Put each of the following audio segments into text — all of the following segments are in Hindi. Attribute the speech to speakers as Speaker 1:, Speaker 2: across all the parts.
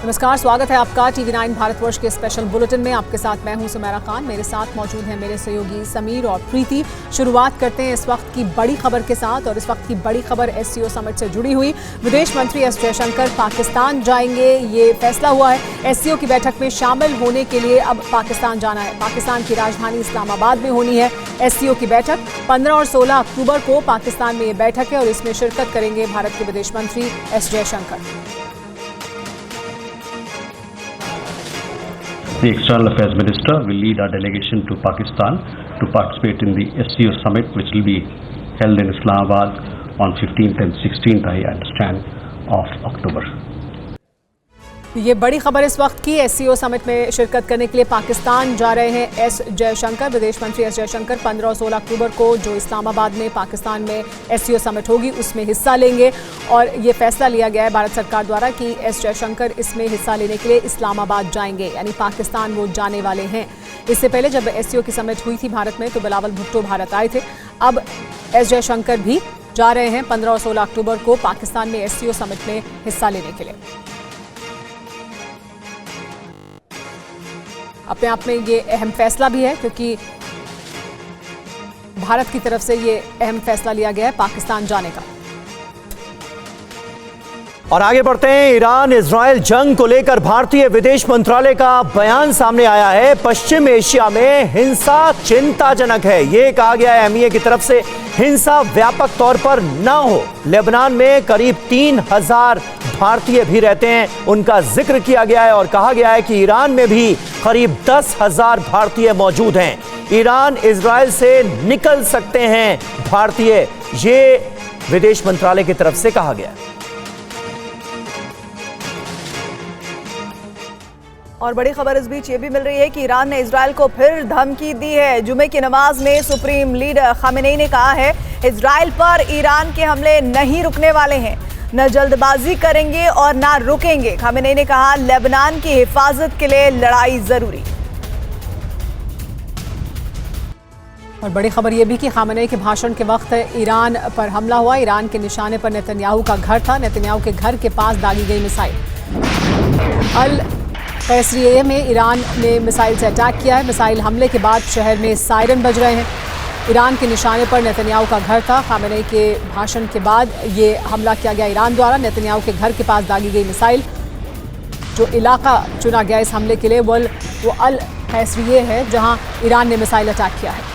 Speaker 1: नमस्कार, स्वागत है आपका TV9 भारतवर्ष के स्पेशल बुलेटिन में। आपके साथ मैं हूं सुमेरा खान। मेरे साथ मौजूद हैं मेरे सहयोगी समीर और प्रीति। शुरुआत करते हैं इस वक्त की बड़ी खबर के साथ, और इस वक्त की बड़ी खबर SCO समिट से जुड़ी हुई। विदेश मंत्री एस जयशंकर पाकिस्तान जाएंगे, ये फैसला हुआ है। SCO की बैठक में शामिल होने के लिए अब पाकिस्तान जाना है। पाकिस्तान की राजधानी इस्लामाबाद में होनी है SCO की बैठक। 15 और 16 अक्टूबर को पाकिस्तान में ये बैठक है और इसमें शिरकत करेंगे भारत के विदेश मंत्री S Jaishankar.
Speaker 2: The External Affairs Minister will lead our delegation to Pakistan to participate in the SCO summit, which will be held in Islamabad on 15th and 16th, I understand, of October.
Speaker 1: ये बड़ी खबर इस वक्त की। SCO समिट में शिरकत करने के लिए पाकिस्तान जा रहे हैं एस जयशंकर। विदेश मंत्री एस जयशंकर 15 और 16 अक्टूबर को जो इस्लामाबाद में पाकिस्तान में SCO समिट होगी उसमें हिस्सा लेंगे। और ये फैसला लिया गया है भारत सरकार द्वारा कि एस जयशंकर इसमें हिस्सा लेने के लिए इस्लामाबाद जाएंगे, यानी पाकिस्तान वो जाने वाले हैं। इससे पहले जब SCO की समिट हुई थी भारत में तो बिलावल भुट्टो भारत आए थे। अब एस जयशंकर भी जा रहे हैं 15 और 16 अक्टूबर को पाकिस्तान में SCO समिट में हिस्सा लेने के लिए। अपने आप में ये अहम फैसला भी है, क्योंकि भारत की तरफ से ये अहम फैसला लिया गया है पाकिस्तान जाने का।
Speaker 3: और आगे बढ़ते हैं। ईरान इजराइल जंग को लेकर भारतीय विदेश मंत्रालय का बयान सामने आया है। पश्चिम एशिया में हिंसा चिंताजनक है, यह कहा गया है MEA की तरफ से। हिंसा व्यापक तौर पर न हो। लेबनान में करीब 3000 भारतीय भी रहते हैं, उनका जिक्र किया गया है और कहा गया है कि ईरान में भी करीब 10,000 भारतीय मौजूद हैं। ईरान इजराइल से निकल सकते हैं भारतीय, ये विदेश मंत्रालय की तरफ से कहा गया है।
Speaker 4: और बड़ी खबर इस बीच ये भी मिल रही है कि ईरान ने इजराइल को फिर धमकी दी है। जुमे की नमाज में सुप्रीम लीडर खामेनेई ने कहा है इजराइल पर ईरान के हमले नहीं रुकने वाले हैं, न जल्दबाजी करेंगे और न रुकेंगे। खामेनेई ने कहा लेबनान की हिफाजत के लिए लड़ाई जरूरी।
Speaker 1: और बड़ी खबर यह भी कि खामेनेई के भाषण के वक्त ईरान पर हमला हुआ। ईरान के निशाने पर नेतन्याहू का घर था। नेतन्याहू के घर के पास दागी गई मिसाइल। अल कैसरिया में ईरान ने मिसाइल से अटैक किया है। मिसाइल हमले के बाद शहर में सायरन बज रहे हैं। ईरान के निशाने पर नेतन्याहू का घर था। खामेनेई के भाषण के बाद ये हमला किया गया ईरान द्वारा। नेतन्याहू के घर के पास दागी गई मिसाइल। जो इलाका चुना गया इस हमले के लिए वो अल कैसरिया है, जहां ईरान ने मिसाइल अटैक किया है।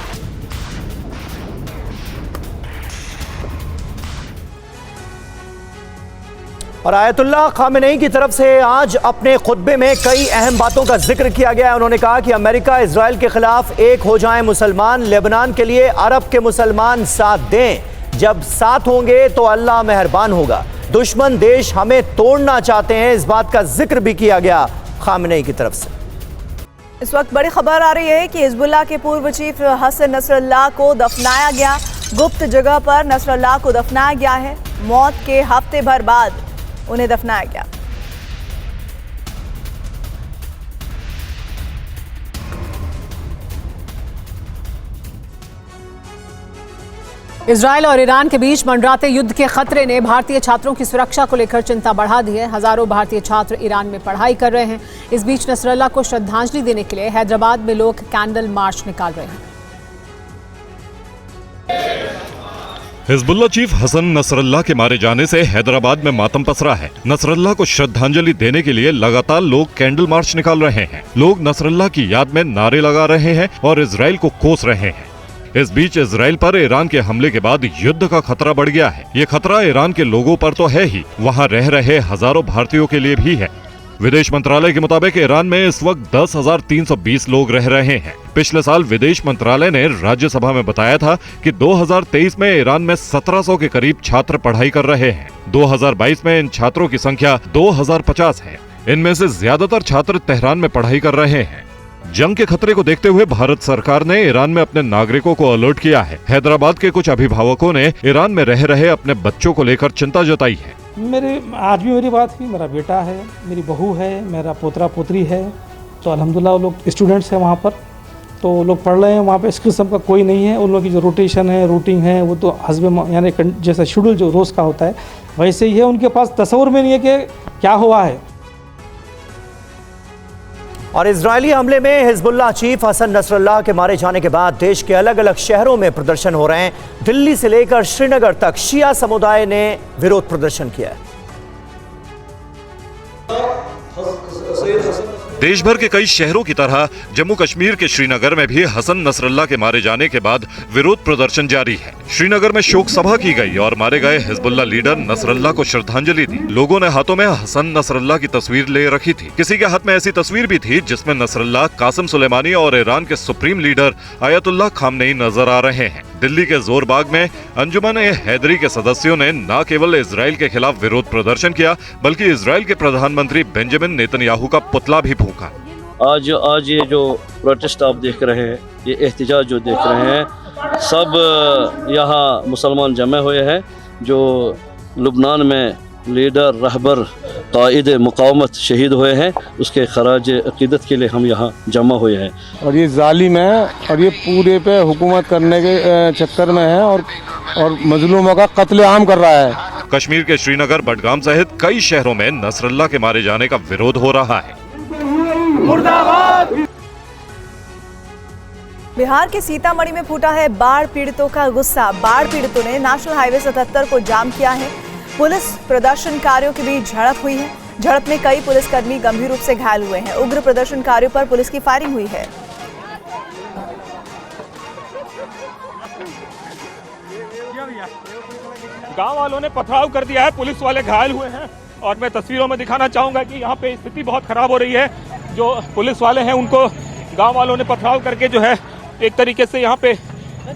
Speaker 3: और आयतुल्लाह खामेनेई की तरफ से आज अपने खुतबे में कई अहम बातों का जिक्र किया गया है। उन्होंने कहा कि अमेरिका इजराइल के खिलाफ एक हो जाएं मुसलमान, लेबनान के लिए अरब के मुसलमान साथ दें। जब साथ होंगे तो अल्लाह मेहरबान होगा। दुश्मन देश हमें तोड़ना चाहते हैं, इस बात का जिक्र भी किया गया खामेनेई की तरफ से।
Speaker 4: इस वक्त बड़ी खबर आ रही है कि हिजबुल्लाह के पूर्व चीफ हसन नसरल्लाह को दफनाया गया। गुप्त जगह पर नसरल्लाह को दफनाया गया है। मौत के हफ्ते भर बाद उन्हें दफनाया गया।
Speaker 1: इजराइल और ईरान के बीच मंडराते युद्ध के खतरे ने भारतीय छात्रों की सुरक्षा को लेकर चिंता बढ़ा दी है। हजारों भारतीय छात्र ईरान में पढ़ाई कर रहे हैं। इस बीच नसरल्लाह को श्रद्धांजलि देने के लिए हैदराबाद में लोग कैंडल मार्च निकाल रहे हैं।
Speaker 5: हिजबुल्लाह चीफ हसन नसरल्लाह के मारे जाने से हैदराबाद में मातम पसरा है। नसरल्लाह को श्रद्धांजलि देने के लिए लगातार लोग कैंडल मार्च निकाल रहे हैं। लोग नसरल्लाह की याद में नारे लगा रहे हैं और इजराइल को कोस रहे हैं। इस बीच इजराइल पर ईरान के हमले के बाद युद्ध का खतरा बढ़ गया है। ये खतरा ईरान के लोगों पर तो है ही, वहाँ रह रहे हजारों भारतीयों के लिए भी है। विदेश मंत्रालय के मुताबिक ईरान में इस वक्त 10,320 लोग रह रहे हैं। पिछले साल विदेश मंत्रालय ने राज्यसभा में बताया था कि 2023 में ईरान में 1700 के करीब छात्र पढ़ाई कर रहे हैं। 2022 में इन छात्रों की संख्या 2050 है। इनमें से ज्यादातर छात्र तेहरान में पढ़ाई कर रहे हैं। जंग के खतरे को देखते हुए भारत सरकार ने ईरान में अपने नागरिकों को अलर्ट किया है। हैदराबाद के कुछ अभिभावकों ने ईरान में रह रहे अपने बच्चों को लेकर चिंता जताई है।
Speaker 6: आज भी मेरी बात हुई, मेरा बेटा है, मेरी बहू है, मेरा पोतरा पोतरी है, तो अल्हम्दुलिल्लाह वो लोग स्टूडेंट्स हैं वहाँ पर, तो लोग पढ़ रहे हैं। वहाँ पे इस किस्म का कोई नहीं है। उन लोगों की जो रोटेशन है, रूटीन है, वो तो हस्ब यानी जैसा शेड्यूल जो रोज़ का होता है वैसे ही है। उनके पास तस्वुर में नहीं है कि क्या हुआ है।
Speaker 3: और इजरायली हमले में हिजबुल्लाह चीफ हसन नसरल्लाह के मारे जाने के बाद देश के अलग अलग शहरों में प्रदर्शन हो रहे हैं। दिल्ली से लेकर श्रीनगर तक शिया समुदाय ने विरोध प्रदर्शन किया है।
Speaker 5: देश भर के कई शहरों की तरह जम्मू कश्मीर के श्रीनगर में भी हसन नसरल्लाह के मारे जाने के बाद विरोध प्रदर्शन जारी है। श्रीनगर में शोक सभा की गई और मारे गए हिजबुल्लाह लीडर नसरल्लाह को श्रद्धांजलि दी। लोगों ने हाथों में हसन नसरल्लाह की तस्वीर ले रखी थी। किसी के हाथ में ऐसी तस्वीर भी थी जिसमें नसरल्लाह, कासिम सुलेमानी और ईरान के सुप्रीम लीडर आयतुल्लाह खामनेई नजर आ रहे हैं। दिल्ली के जोरबाग में अंजुमन-ए-हैदरी के सदस्यों ने न केवल इजराइल के खिलाफ विरोध प्रदर्शन किया बल्कि इजराइल के प्रधानमंत्री बेंजामिन नेतन्याहू का पुतला भी फूंका।
Speaker 7: आज ये जो प्रोटेस्ट आप देख रहे हैं, ये एहतजाज जो देख रहे हैं, सब यहाँ मुसलमान जमे हुए हैं जो लुबनान में लीडर, रहबर, कायद मुकावमत शहीद हुए हैं, उसके खराज अकीदत के लिए हम यहाँ जमा हुए हैं।
Speaker 8: और ये जालिम है और ये पूरे पे हुकूमत करने के चक्कर में है और मजलूमों का कत्लेआम कर रहा है।
Speaker 5: कश्मीर के श्रीनगर, बडगाम सहित कई शहरों में नसरल्लाह के मारे जाने का विरोध हो रहा है।
Speaker 4: बिहार के सीतामढ़ी में फूटा है बाढ़ पीड़ितों का गुस्सा। बाढ़ पीड़ितों ने नेशनल हाईवे 77 को जाम किया है। पुलिस प्रदर्शनकारियों के बीच झड़प हुई है। झड़प में कई पुलिसकर्मी गंभीर रूप से घायल हुए हैं। उग्र प्रदर्शनकारियों पर पुलिस की फायरिंग हुई है।
Speaker 9: गांव वालों ने पथराव कर दिया है, पुलिस वाले घायल हुए हैं और मैं तस्वीरों में दिखाना चाहूंगा कि यहाँ पे स्थिति बहुत खराब हो रही है। जो पुलिस वाले हैं उनको गांव वालों ने पथराव करके जो है एक तरीके से यहाँ पे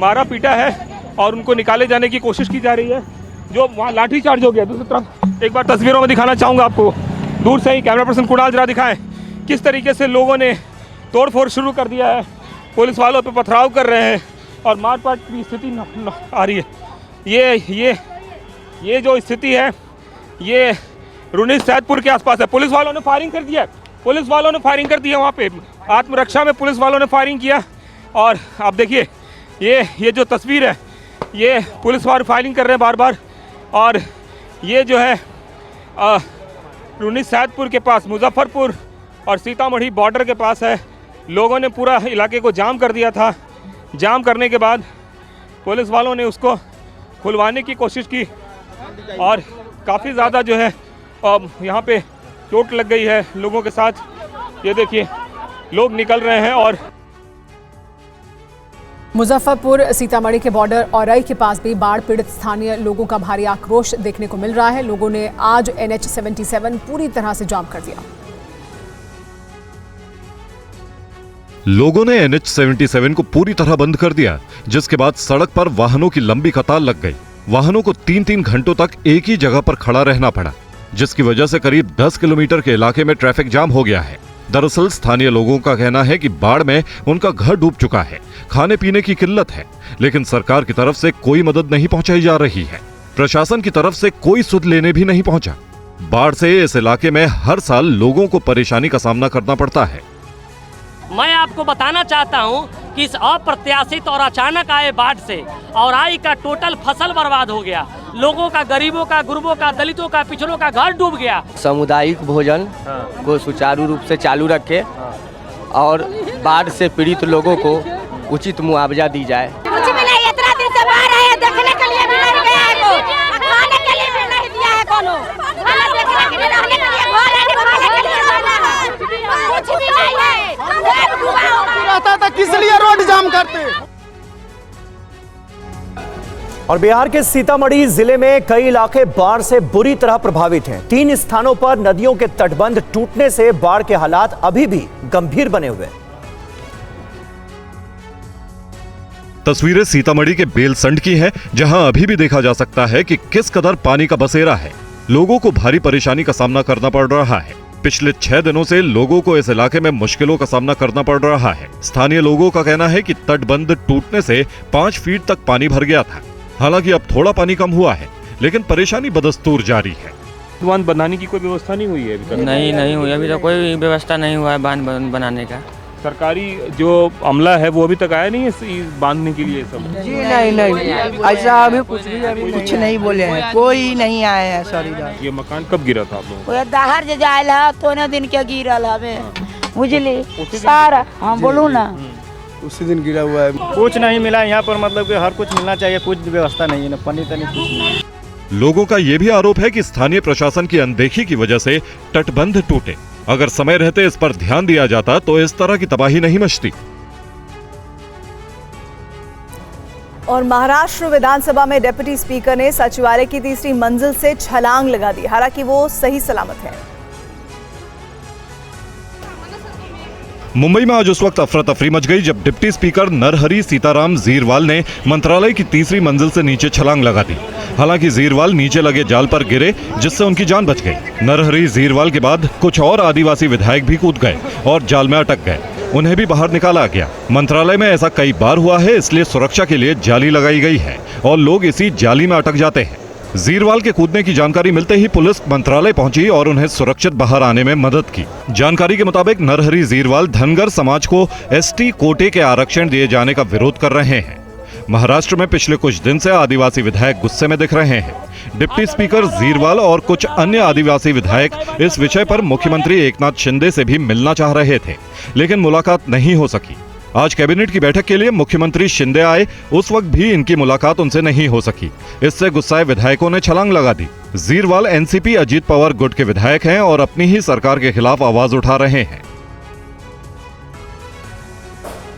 Speaker 9: मारा पीटा है और उनको निकाले जाने की कोशिश की जा रही है। जो वहाँ लाठीचार्ज हो गया। दूसरी तरफ एक बार तस्वीरों में दिखाना चाहूँगा आपको, दूर से ही कैमरा पर्सन कुणाल जरा दिखाएं किस तरीके से लोगों ने तोड़फोड़ शुरू कर दिया है, पुलिस वालों पे पथराव कर रहे हैं और मारपीट की स्थिति आ रही है। ये जो स्थिति है ये रुनीस सैदपुर के आसपास है। पुलिस वालों ने फायरिंग कर दिया, पुलिस वालों ने फायरिंग कर दिया। वहाँ पे आत्मरक्षा में पुलिस वालों ने फायरिंग किया और आप देखिए ये जो तस्वीर है, ये पुलिस वाले फायरिंग कर रहे हैं बार बार। और ये जो है रुनीस सैदपुर के पास, मुजफ्फरपुर और सीतामढ़ी बॉर्डर के पास है। लोगों ने पूरा इलाके को जाम कर दिया था। जाम करने के बाद पुलिस वालों ने उसको खुलवाने की कोशिश की और काफ़ी ज़्यादा जो है यहाँ पे चोट लग गई है लोगों के साथ। ये देखिए लोग निकल रहे हैं। और
Speaker 1: मुजफ्फरपुर सीतामढ़ी के बॉर्डर औरई के पास भी बाढ़ पीड़ित स्थानीय लोगों का भारी आक्रोश देखने को मिल रहा है। लोगों ने आज NH 77 पूरी तरह से जाम कर दिया।
Speaker 5: लोगों ने NH 77 को पूरी तरह बंद कर दिया, जिसके बाद सड़क पर वाहनों की लंबी कतार लग गई। वाहनों को 3-3 घंटों तक एक ही जगह पर खड़ा रहना पड़ा, जिसकी वजह से करीब 10 किलोमीटर के इलाके में ट्रैफिक जाम हो गया है। दरअसल स्थानीय लोगों का कहना है कि बाढ़ में उनका घर डूब चुका है, खाने पीने की किल्लत है, लेकिन सरकार की तरफ से कोई मदद नहीं पहुंचाई जा रही है। प्रशासन की तरफ से कोई सुध लेने भी नहीं पहुंचा। बाढ़ से इस इलाके में हर साल लोगों को परेशानी का सामना करना पड़ता है।
Speaker 10: मैं आपको बताना चाहता हूं कि इस अप्रत्याशित और अचानक आए बाढ़ से औराई का टोटल फसल बर्बाद हो गया। लोगों का, गरीबों का, गुरबों का, दलितों का, पिछड़ों का घर डूब गया।
Speaker 11: सामुदायिक भोजन को सुचारू रूप से चालू रखे और बाढ़ से पीड़ित लोगों को उचित मुआवजा दी जाए।
Speaker 12: कुछ भी नहीं, इतना दिन से बाढ़ आए हैं, देखने के लिए भी नहीं गया है कोई, खाने के लिए भी नहीं दिया है कोनो, देखने के लिए, रहने के लिए घर है, खाने के लिए रहना है, कुछ भी नहीं है।
Speaker 8: रहता था किस लिए रोड जाम करते।
Speaker 3: और बिहार के सीतामढ़ी जिले में कई इलाके बाढ़ से बुरी तरह प्रभावित हैं। 3 स्थानों पर नदियों के तटबंध टूटने से बाढ़ के हालात अभी भी गंभीर बने हुए हैं।
Speaker 5: तस्वीरें सीतामढ़ी के बेलसंड की हैं, जहां अभी भी देखा जा सकता है कि किस कदर पानी का बसेरा है। लोगों को भारी परेशानी का सामना करना पड़ रहा है। पिछले 6 दिनों से लोगों को इस इलाके में मुश्किलों का सामना करना पड़ रहा है। स्थानीय लोगों का कहना है कि तटबंध टूटने से 5 फीट तक पानी भर गया था। हालांकि अब थोड़ा पानी कम हुआ है, लेकिन परेशानी बदस्तूर जारी है।
Speaker 9: बांध बनाने की कोई व्यवस्था नहीं हुई है अभी तक?
Speaker 11: नहीं हुई, अभी तक कोई व्यवस्था नहीं हुआ है बांध बनाने का।
Speaker 9: सरकारी जो अमला है वो अभी तक आया नहीं है बांधने के लिए सब?
Speaker 11: जी नहीं, ऐसा अभी कुछ नहीं बोले हैं, कोई नहीं आया है। सॉरी,
Speaker 9: ये मकान कब गिरा था आप लोगों को?
Speaker 12: दहर जायल है, तो दिन के गिरल हमें बुझली सारा। हाँ बोलू ना।
Speaker 8: उसी दिन गिरा हुआ है।
Speaker 13: कुछ नहीं मिला यहाँ पर, मतलब कि हर कुछ मिलना चाहिए, कुछ व्यवस्था नहीं है, न पानी तनी कुछ नहीं।
Speaker 5: लोगों का ये भी आरोप है कि स्थानीय प्रशासन की अनदेखी की वजह से तटबंध टूटे। अगर समय रहते इस पर ध्यान दिया जाता तो इस तरह की तबाही नहीं मचती।
Speaker 4: और महाराष्ट्र विधानसभा में डिप्टी स्पीकर ने सचिवालय की तीसरी मंजिल से छलांग लगा दी, हालांकि वो सही सलामत है।
Speaker 5: मुंबई में आज उस वक्त अफरा तफरी मच गई जब डिप्टी स्पीकर नरहरी सीताराम ज़ीरवाल ने मंत्रालय की तीसरी मंजिल से नीचे छलांग लगा दी। हालांकि ज़ीरवाल नीचे लगे जाल पर गिरे, जिससे उनकी जान बच गई। नरहरी ज़ीरवाल के बाद कुछ और आदिवासी विधायक भी कूद गए और जाल में अटक गए। उन्हें भी बाहर निकाला गया। मंत्रालय में ऐसा कई बार हुआ है, इसलिए सुरक्षा के लिए जाली लगाई गई है और लोग इसी जाली में अटक जाते हैं। ज़ीरवाल के कूदने की जानकारी मिलते ही पुलिस मंत्रालय पहुंची और उन्हें सुरक्षित बाहर आने में मदद की। जानकारी के मुताबिक नरहरी ज़ीरवाल धनगर समाज को एसटी कोटे के आरक्षण दिए जाने का विरोध कर रहे हैं। महाराष्ट्र में पिछले कुछ दिन से आदिवासी विधायक गुस्से में दिख रहे हैं। डिप्टी स्पीकर ज़ीरवाल और कुछ अन्य आदिवासी विधायक इस विषय पर मुख्यमंत्री एकनाथ शिंदे से भी मिलना चाह रहे थे, लेकिन मुलाकात नहीं हो सकी। आज कैबिनेट की बैठक के लिए मुख्यमंत्री शिंदे आए, उस वक्त भी इनकी मुलाकात उनसे नहीं हो सकी। इससे गुस्साए विधायकों ने छलांग लगा दी। ज़ीरवाल एनसीपी अजीत पवार गुट के विधायक हैं और अपनी ही सरकार के खिलाफ आवाज उठा रहे हैं।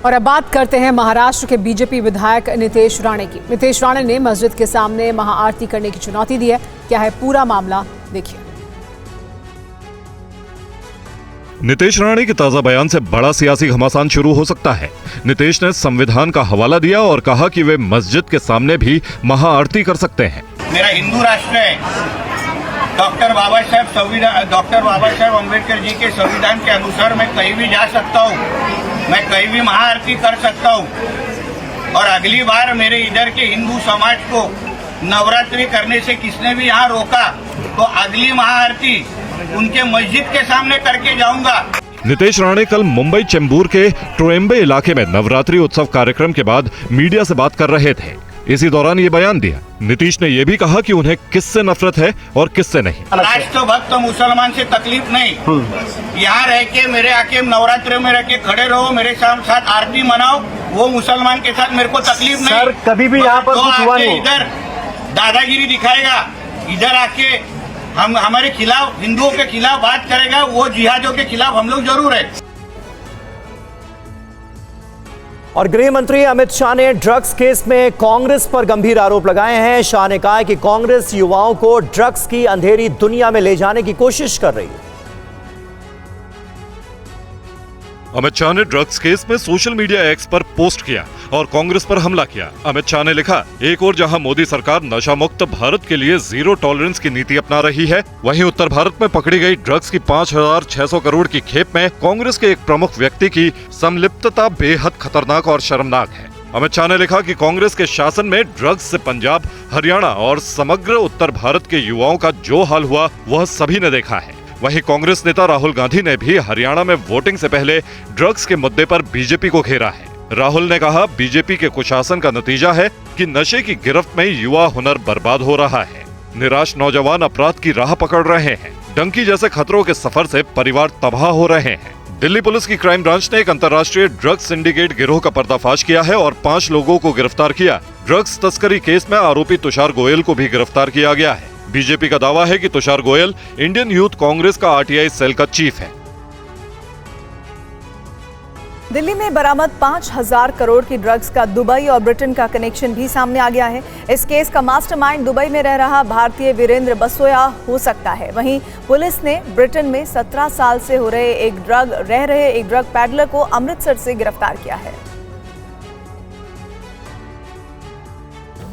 Speaker 1: और अब बात करते हैं महाराष्ट्र के बीजेपी विधायक नितेश राणे की। नितेश राणे ने मस्जिद के सामने महाआरती करने की चुनौती दी है। क्या है पूरा मामला, देखिए।
Speaker 5: नितेश राणे के ताजा बयान से बड़ा सियासी घमासान शुरू हो सकता है। नितेश ने संविधान का हवाला दिया और कहा कि वे मस्जिद के सामने भी महाआरती कर सकते हैं।
Speaker 14: मेरा हिंदू राष्ट्र है। डॉक्टर बाबा साहेब अम्बेडकर जी के संविधान के अनुसार मैं कहीं भी जा सकता हूँ, मैं कहीं भी महाआरती कर सकता हूँ। और अगली बार मेरे इधर के हिंदू समाज को नवरात्रि करने से किसने भी यहाँ रोका तो अगली महाआरती उनके मस्जिद के सामने करके जाऊंगा।
Speaker 5: नितेश राणे कल मुंबई चेंबूर के ट्रोएम्बे इलाके में नवरात्रि उत्सव कार्यक्रम के बाद मीडिया से बात कर रहे थे। इसी दौरान ये बयान दिया। नीतीश ने यह भी कहा कि उन्हें किससे नफरत है और किससे नहीं।
Speaker 14: राष्ट्रभक्त मुसलमान से तकलीफ नहीं, यहाँ रह के मेरे आके नवरात्रि में रह के खड़े रहो, मेरे साथ आरती मनाओ, वो मुसलमान के साथ मेरे को तकलीफ नहीं।
Speaker 3: सर कभी भी यहाँ पर कुछ हुआ नहीं।
Speaker 14: इधर दादागिरी दिखाएगा, इधर आके हम हमारे खिलाफ, हिंदुओं के खिलाफ बात करेगा, वो जिहादियों के खिलाफ हम लोग जरूर है।
Speaker 3: और गृह मंत्री अमित शाह ने ड्रग्स केस में कांग्रेस पर गंभीर आरोप लगाए हैं। शाह ने कहा कि कांग्रेस युवाओं को ड्रग्स की अंधेरी दुनिया में ले जाने की कोशिश कर रही है।
Speaker 5: अमित शाह ने ड्रग्स केस में सोशल मीडिया एक्स पर पोस्ट किया और कांग्रेस पर हमला किया। अमित शाह ने लिखा, एक ओर जहां मोदी सरकार नशा मुक्त भारत के लिए जीरो टॉलरेंस की नीति अपना रही है, वहीं उत्तर भारत में पकड़ी गई ड्रग्स की 5,600 करोड़ की खेप में कांग्रेस के एक प्रमुख व्यक्ति की संलिप्तता बेहद खतरनाक और शर्मनाक है। अमित शाह ने लिखा कि कांग्रेस के शासन में ड्रग्स से पंजाब, हरियाणा और समग्र उत्तर भारत के युवाओं का जो हाल हुआ वह सभी ने देखा है। वहीं कांग्रेस नेता राहुल गांधी ने भी हरियाणा में वोटिंग से पहले ड्रग्स के मुद्दे पर बीजेपी को घेरा है। राहुल ने कहा, बीजेपी के कुशासन का नतीजा है कि नशे की गिरफ्त में युवा हुनर बर्बाद हो रहा है। निराश नौजवान अपराध की राह पकड़ रहे हैं। डंकी जैसे खतरों के सफर से परिवार तबाह हो रहे हैं। दिल्ली पुलिस की क्राइम ब्रांच ने एक अंतर्राष्ट्रीय ड्रग्स सिंडिकेट गिरोह का पर्दाफाश किया है और 5 लोगों को गिरफ्तार किया। ड्रग्स तस्करी केस में आरोपी तुषार गोयल को भी गिरफ्तार किया गया है। बीजेपी का दावा है कि तुषार गोयल इंडियन यूथ कांग्रेस का आरटीआई सेल का चीफ है।
Speaker 4: दिल्ली में बरामद 5,000 करोड़ की ड्रग्स का दुबई और ब्रिटेन का कनेक्शन भी सामने आ गया है। इस केस का मास्टरमाइंड दुबई में रह रहा भारतीय वीरेंद्र बसोया हो सकता है। वहीं पुलिस ने ब्रिटेन में 17 साल से रहे एक ड्रग पैडलर को अमृतसर से गिरफ्तार किया है।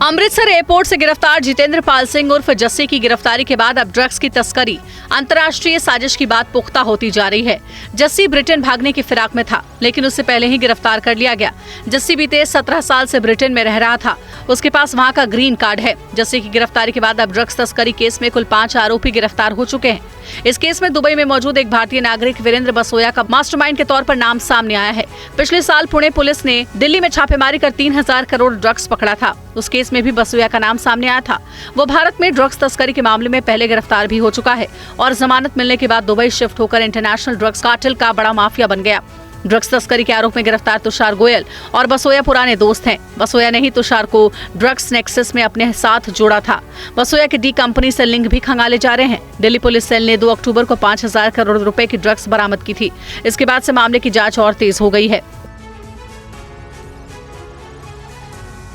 Speaker 15: अमृतसर एयरपोर्ट से गिरफ्तार जितेंद्र पाल सिंह उर्फ जस्सी की गिरफ्तारी के बाद अब ड्रग्स की तस्करी अंतर्राष्ट्रीय साजिश की बात पुख्ता होती जा रही है। जस्सी ब्रिटेन भागने की फिराक में था, लेकिन उससे पहले ही गिरफ्तार कर लिया गया। जस्सी बीते 17 साल से ब्रिटेन में रह रहा था। उसके पास वहां का ग्रीन कार्ड है। जस्सी की गिरफ्तारी के बाद अब ड्रग्स तस्करी केस में कुल 5 आरोपी गिरफ्तार हो चुके हैं। इस केस में दुबई में मौजूद एक भारतीय नागरिक वीरेंद्र बसोया का मास्टरमाइंड के तौर पर नाम सामने आया है। पिछले साल पुणे पुलिस ने दिल्ली में छापेमारी कर 3000 करोड़ ड्रग्स पकड़ा था। उस केस में भी बसोया का नाम सामने आया था। वो भारत में ड्रग्स तस्करी के मामले में पहले गिरफ्तार भी हो चुका है और जमानत मिलने के बाद दुबई शिफ्ट होकर इंटरनेशनल ड्रग्स कार्टेल का बड़ा माफिया बन गया। ड्रग्स तस्करी के आरोप में गिरफ्तार तुषार गोयल और बसोया पुराने दोस्त हैं। बसोया ने ही तुषार को ड्रग्स नेक्सस में अपने साथ जोड़ा था। बसोया के डी कंपनी से लिंक भी खंगाले जा रहे हैं। दिल्ली पुलिस सेल ने 2 अक्टूबर को 5000 करोड़ रुपए की ड्रग्स बरामद की थी। इसके बाद से मामले की जांच और तेज हो गई है।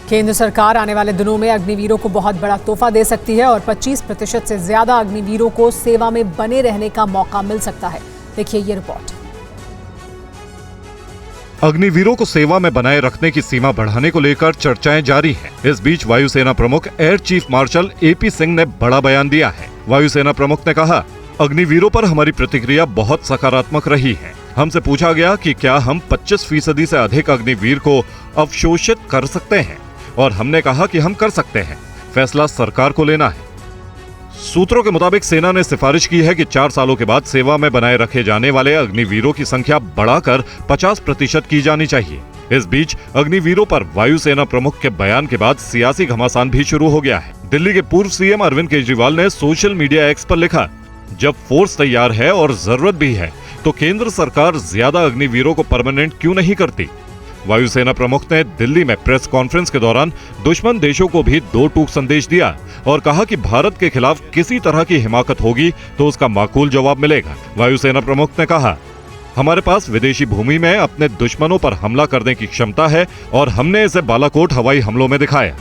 Speaker 1: केंद्र सरकार आने वाले दिनों में अग्निवीरों को बहुत बड़ा तोहफा दे सकती है और 25% से ज्यादा अग्निवीरों को सेवा में बने रहने का मौका मिल सकता है। देखिए ये रिपोर्ट।
Speaker 5: अग्निवीरों को सेवा में बनाए रखने की सीमा बढ़ाने को लेकर चर्चाएं जारी हैं। इस बीच वायुसेना प्रमुख air chief marshal AP Singh ने बड़ा बयान दिया है। वायुसेना प्रमुख ने कहा, अग्निवीरों पर हमारी प्रतिक्रिया बहुत सकारात्मक रही है। हमसे पूछा गया कि क्या हम 25% से अधिक अग्निवीर को अवशोषित कर सकते हैं और हमने कहा कि हम कर सकते हैं। फैसला सरकार को लेना है। सूत्रों के मुताबिक सेना ने सिफारिश की है कि 4 सालों के बाद सेवा में बनाए रखे जाने वाले अग्निवीरों की संख्या बढ़ाकर 50% की जानी चाहिए। इस बीच अग्निवीरों पर वायुसेना प्रमुख के बयान के बाद सियासी घमासान भी शुरू हो गया है। दिल्ली के पूर्व CM अरविंद केजरीवाल ने सोशल मीडिया एक्स पर लिखा, जब फोर्स तैयार है और जरूरत भी है तो केंद्र सरकार ज्यादा अग्निवीरों को परमानेंट क्यों नहीं करती। वायुसेना प्रमुख ने दिल्ली में प्रेस कॉन्फ्रेंस के दौरान दुश्मन देशों को भी 2 टूक संदेश दिया और कहा कि भारत के खिलाफ किसी तरह की हिमाकत होगी तो उसका माकूल जवाब मिलेगा। वायुसेना प्रमुख ने कहा, हमारे पास विदेशी भूमि में अपने दुश्मनों पर हमला करने की क्षमता है और हमने इसे बालाकोट हवाई हमलों में दिखाया।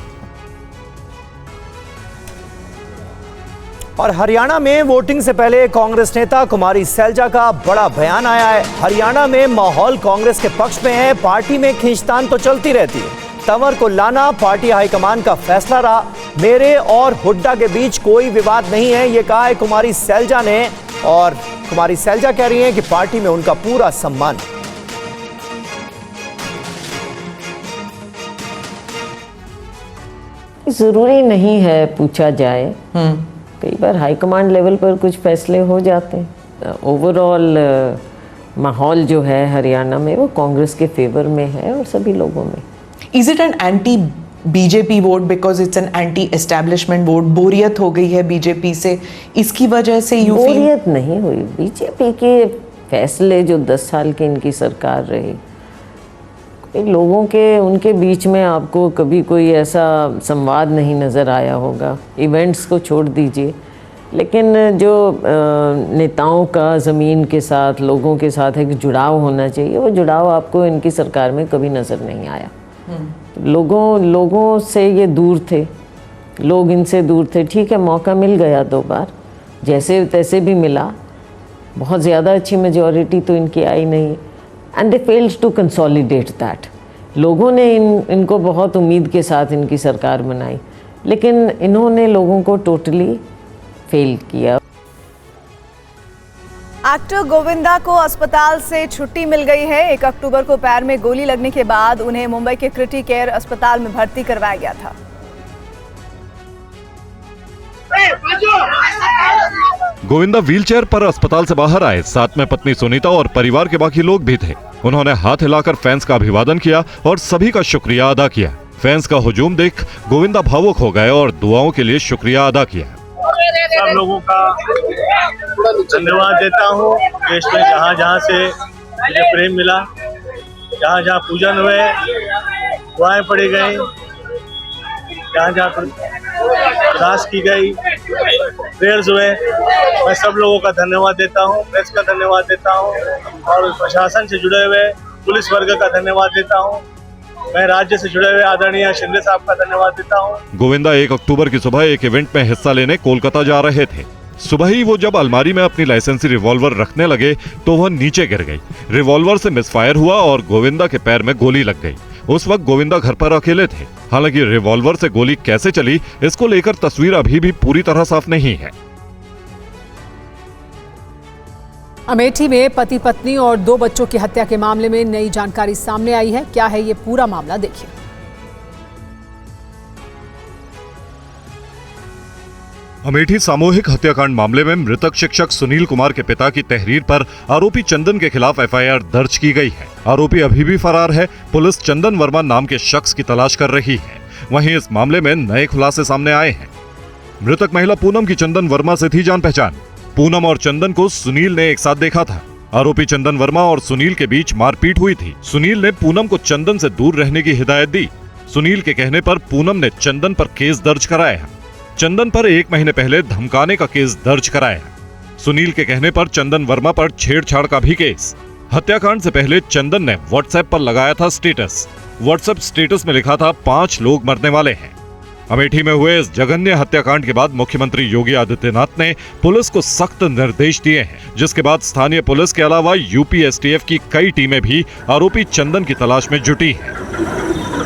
Speaker 3: और हरियाणा में वोटिंग से पहले कांग्रेस नेता कुमारी सैलजा का बड़ा बयान आया है। हरियाणा में माहौल कांग्रेस के पक्ष में है। पार्टी में खींचतान तो चलती रहती है। तंवर को लाना पार्टी हाईकमान का फैसला रहा। मेरे और हुड्डा के बीच कोई विवाद नहीं है, ये कहा है कुमारी सैलजा ने। और कुमारी सैलजा कह रही हैं कि पार्टी में उनका पूरा सम्मान।
Speaker 16: जरूरी नहीं है पूछा जाए, कई बार हाईकमांड लेवल पर कुछ फैसले हो जाते हैं। ओवरऑल माहौल जो है हरियाणा में वो कांग्रेस के फेवर में है और सभी लोगों में।
Speaker 17: Is it an anti BJP vote because it's an anti establishment vote? बोरियत हो गई है बीजेपी से, इसकी वजह से यू फील?
Speaker 16: बोरियत नहीं हुई। बीजेपी के फैसले जो 10 साल की इनकी सरकार रही, लोगों के उनके बीच में आपको कभी कोई ऐसा संवाद नहीं नज़र आया होगा। इवेंट्स को छोड़ दीजिए, लेकिन जो नेताओं का ज़मीन के साथ, लोगों के साथ एक जुड़ाव होना चाहिए, वो जुड़ाव आपको इनकी सरकार में कभी नज़र नहीं आया। लोगों से ये दूर थे, लोग इनसे दूर थे। ठीक है, मौका मिल गया 2 बार, जैसे तैसे भी मिला। बहुत ज़्यादा अच्छी मेजॉरिटी तो इनकी आई नहीं। And they failed to consolidate that. लोगों ने इनको बहुत उम्मीद के साथ इनकी सरकार बनाई, लेकिन इन्होंने लोगों को टोटली फेल किया।
Speaker 4: एक्टर गोविंदा को अस्पताल से छुट्टी मिल गई है। 1 अक्टूबर को पैर में गोली लगने के बाद उन्हें मुंबई के क्रिटी केयर अस्पताल में भर्ती करवाया गया था।
Speaker 5: गोविंदा व्हीलचेयर पर अस्पताल से बाहर आए। साथ में पत्नी सुनीता और परिवार के बाकी लोग भी थे। उन्होंने हाथ हिलाकर फैंस का अभिवादन किया और सभी का शुक्रिया अदा किया। फैंस का हुजूम देख गोविंदा भावुक हो गए और दुआओं के लिए शुक्रिया अदा किया।
Speaker 18: सब लोगों का धन्यवाद देता हूँ। देश में जहाँ जहाँ से मुझे प्रेम मिला, जहाँ जहाँ पूजन हुए, दुआएं पड़ी गई, जहाँ जहाँ अरदास की गई, प्रेयर्स हुए, मैं सब लोगों का धन्यवाद देता हूँ। प्रेस का धन्यवाद देता हूँ और प्रशासन से जुड़े हुए पुलिस वर्ग का धन्यवाद देता हूँ। मैं राज्य से जुड़े हुए आदरणीय शिंदे साहब का धन्यवाद देता हूँ।
Speaker 5: गोविंदा 1 अक्टूबर की सुबह एक इवेंट में हिस्सा लेने कोलकाता जा रहे थे। सुबह ही वो जब अलमारी में अपनी लाइसेंसी रिवॉल्वर रखने लगे तो वह नीचे गिर गई। रिवॉल्वर से मिसफायर हुआ और गोविंदा के पैर में गोली लग गई। उस वक्त गोविंदा घर पर अकेले थे। हालांकि रिवॉल्वर से गोली कैसे चली, इसको लेकर तस्वीर अभी भी पूरी तरह साफ नहीं है।
Speaker 1: अमेठी में पति पत्नी और 2 बच्चों की हत्या के मामले में नई जानकारी सामने आई है। क्या है ये पूरा मामला, देखिए।
Speaker 5: अमेठी सामूहिक हत्याकांड मामले में मृतक शिक्षक सुनील कुमार के पिता की तहरीर पर आरोपी चंदन के खिलाफ एफआईआर दर्ज की गई है। आरोपी अभी भी फरार है। पुलिस चंदन वर्मा नाम के शख्स की तलाश कर रही है। वहीं इस मामले में नए खुलासे सामने आए हैं। मृतक महिला पूनम की चंदन वर्मा से थी जान पहचान। पूनम और चंदन को सुनील ने एक साथ देखा था। आरोपी चंदन वर्मा और सुनील के बीच मारपीट हुई थी। सुनील ने पूनम को चंदन से दूर रहने की हिदायत दी। सुनील के कहने पर पूनम ने चंदन पर केस दर्ज कराया। चंदन पर 1 महीने पहले धमकाने का केस दर्ज कराया। सुनील के कहने पर चंदन वर्मा पर छेड़छाड़ का भी केस। हत्याकांड से पहले चंदन ने व्हाट्सएप पर लगाया था स्टेटस। व्हाट्सएप स्टेटस में लिखा था 5 लोग मरने वाले हैं। अमेठी में हुए इस जघन्य हत्याकांड के बाद मुख्यमंत्री योगी आदित्यनाथ ने पुलिस को सख्त निर्देश दिए हैं, जिसके बाद स्थानीय पुलिस के अलावा यूपी एसटीएफ की कई टीमें भी आरोपी चंदन की तलाश में जुटी हैं।